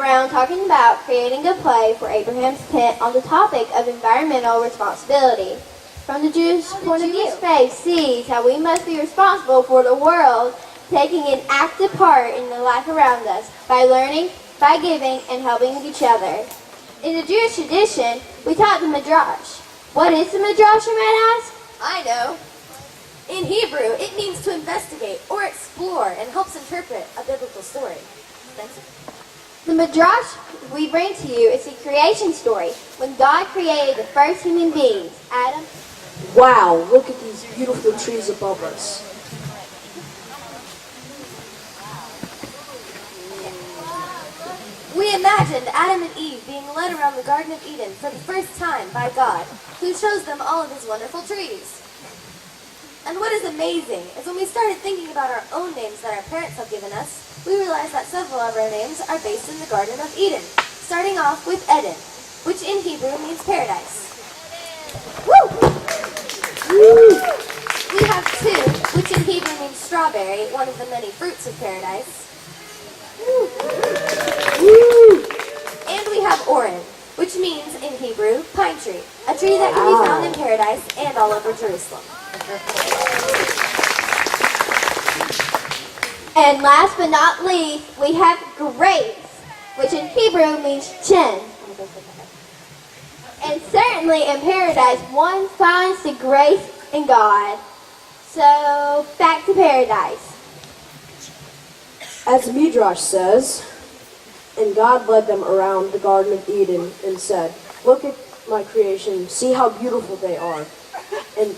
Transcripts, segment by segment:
around talking about creating a play for Abraham's tent on the topic of environmental responsibility. From the Jewish point of view, faith sees how we must be responsible for the world, taking an active part in the life around us by learning, by giving, and helping each other. In the Jewish tradition, we taught the Midrash. What is the Midrash, you might ask? I know. In Hebrew, it means to investigate or explore and helps interpret a biblical story. Spencer? The Midrash we bring to you is the creation story, when God created the first human beings, Adam. Wow, look at these beautiful trees above us. We imagined Adam and Eve being led around the Garden of Eden for the first time by God, who shows them all of his wonderful trees. And what is amazing is when we started thinking about our own names that our parents have given us, we realized that several of our names are based in the Garden of Eden, starting off with Eden, which in Hebrew means paradise. Woo! Woo! We have two, which in Hebrew means strawberry, one of the many fruits of paradise. Woo! And we have Oren, which means in Hebrew, pine tree, a tree that can be found in paradise and all over Jerusalem. And last but not least, we have grace, which in Hebrew means chin. And certainly in paradise, one finds the grace in God. So, back to paradise. As the Midrash says, and God led them around the Garden of Eden and said, look at my creation, see how beautiful they are, and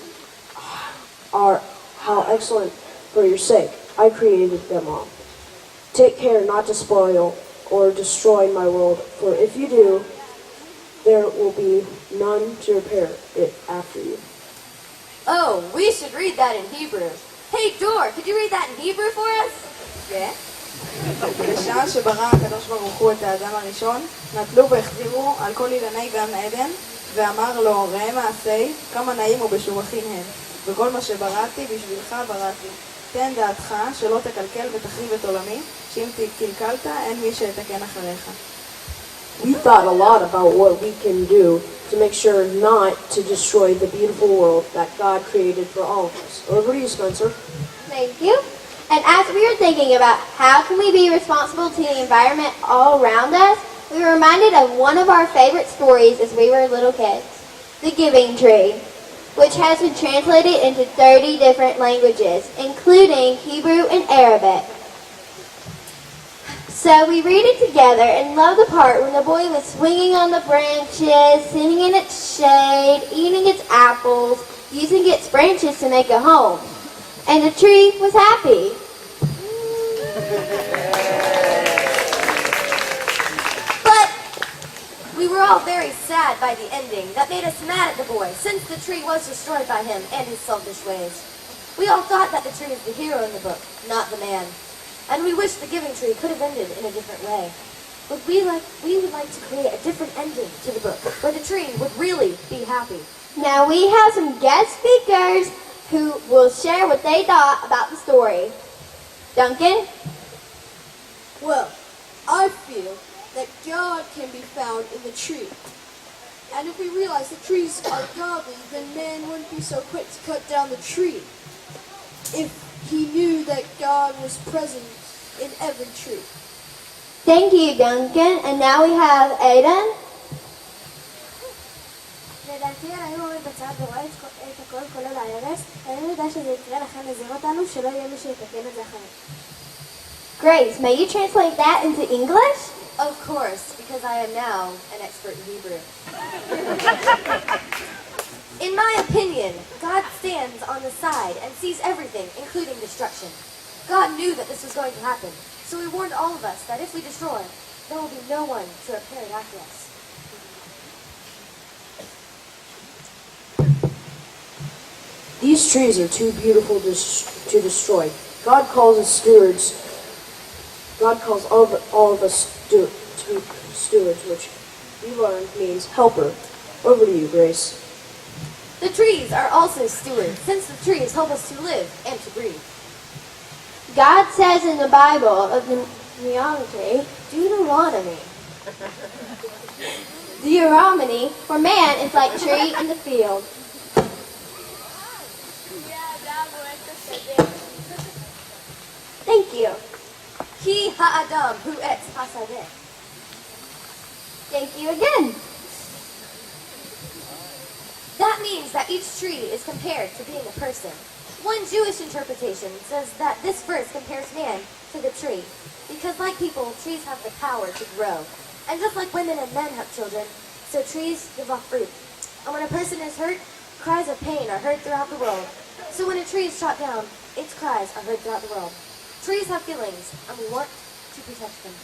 how excellent for your sake. I created them all. Take care not to spoil or destroy my world, for if you do, there will be none to repair it after you. Oh, we should read that in Hebrew. Hey, Dor, could you read that in Hebrew for us? Yeah. בשעה שברא הקדוש ברוך הוא את האדם הראשון, נטלו והחזירו על כל אילני גן עדן, ואמר לו, ראה מעשי, כמה נעים ובשובחים הם, וכל מה שבראתי בשבילך בראתי. תן דעתך שלא תקלקל ותחריב את עולמי, שאם קלקלת אין מי שיתקן אחריך. We thought a lot about what we can do to make sure not to destroy the beautiful world that God created for all of us. Over to you, Spencer. Thank you. And as we were thinking about how can we be responsible to the environment all around us, we were reminded of one of our favorite stories as we were little kids, the giving tree, which has been translated into 30 different languages, including Hebrew and Arabic. So we read it together and love the part when the boy was swinging on the branches, sitting in its shade, eating its apples, using its branches to make a home. And the tree was happy. But we were all very sad by the ending that made us mad at the boy, since the tree was destroyed by him and his selfish ways. We all thought that the tree is the hero in the book, not the man. And we wish the giving tree could have ended in a different way. But we would like to create a different ending to the book, where the tree would really be happy. Now we have some guest speakers who will share what they thought about the story. Duncan? Well, I feel that God can be found in the tree. And if we realize the trees are godly, then man wouldn't be so quick to cut down the tree. If he knew that God was present in every tree. Thank you, Duncan. And now we have Aiden. לדעתי אלוהים עומד בצד ורואה את הכל כולל ההרס, ואני יודע שזה יקרה לכן לזהיר אותנו שלא יהיה מי שיתקן את זה אחרת. Grace, may you translate that into English? Of course, because I am now an expert in Hebrew. In my opinion, God stands on the side and sees everything, including destruction. God knew that this was going to happen, so he warned all of us that if we destroy, there will be no one to repair it after us. These trees are too beautiful to destroy. God calls us stewards. God calls all of us stewards, which we learned means helper. Over to you, Grace. The trees are also stewards, since the trees help us to live and to breathe. God says in the Bible Geometry. Deuteronomy. Deuteronomy, for man is like tree in the field. Thank you. Ki ha'adam hu etz hasadeh. Thank you again. That means that each tree is compared to being a person. One Jewish interpretation says that this verse compares man to the tree, because like people, trees have the power to grow. And just like women and men have children, so trees give off fruit. And when a person is hurt, cries of pain are heard throughout the world. So when a tree is shot down, its cries are heard throughout the world. Trees have feelings, and we want to protect them.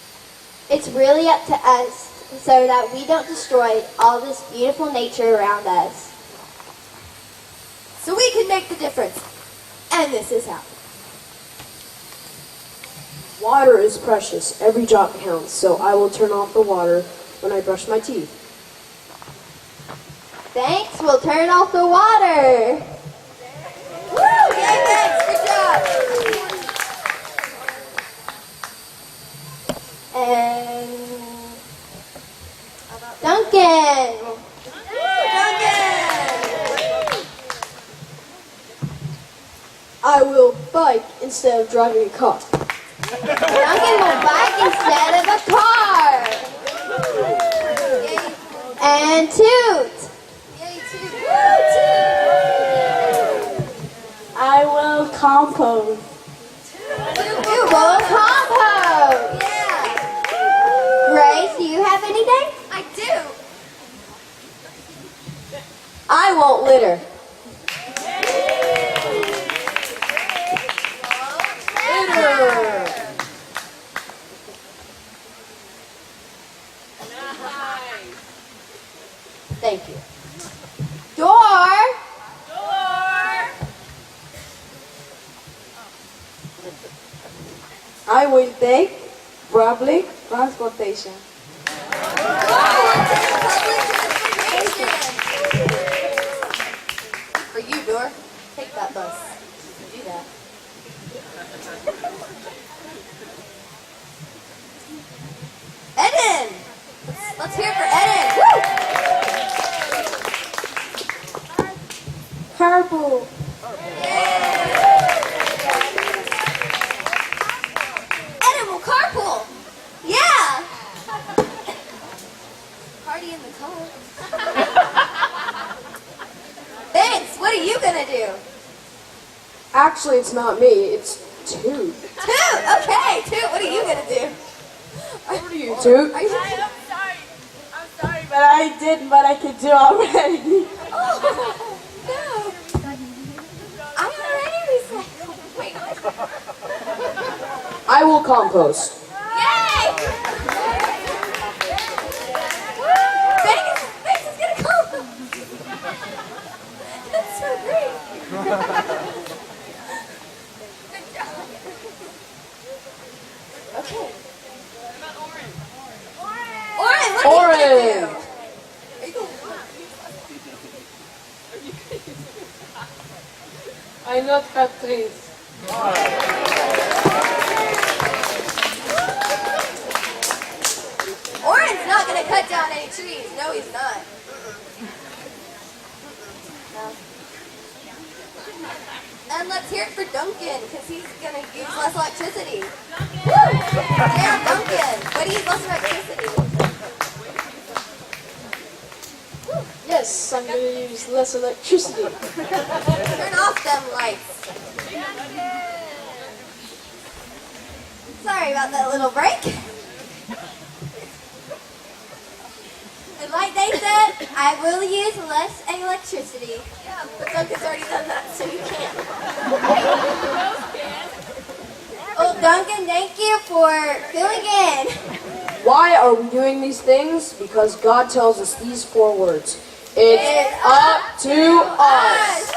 It's really up to us so that we don't destroy all this beautiful nature around us. So we can make the difference. And this is how. Water is precious. Every drop counts. So I will turn off the water when I brush my teeth. Thanks, we'll turn off the water. Woo! Yay, thanks! Good job! And Duncan. I will bike instead of driving a car. Duncan will bike instead of a car. And Toot. Yay, too. I will compost. You will compost. Yeah, Grace, do you have anything? I do. I won't litter. Thank you. Door. I will take public transportation. For you, Door. Take that bus. Do that. Eden! Let's hear it for Eden. Woo! Carpool. Eden will carpool. Yeah! Party in the car. Thanks. What are you gonna do? Actually, it's not me. It's Toot. Toot! Okay, Toot, what are you gonna do? What are you, Toot? Are you... I'm sorry, but I did what I could do already. Oh, no. I already recycled. Wait. I will compost. Yay! Vegas is gonna come. That's so great. Good job. Okay. Oren, what are you gonna do? Are you gonna... I not cut trees. Oren's not gonna cut down any trees. No, he's not. No. And let's hear it for Duncan, because he's gonna use less electricity. Woo! Yeah, Duncan. What do you use less electricity? Yes, I'm going to use less electricity. Turn off them lights. Sorry about that little break. And like they said, I will use less electricity. Yeah, but Duncan's already done that, so you can't. Well, Duncan, thank you for filling in. Why are we doing these things? Because God tells us these 4 words. It's up to us.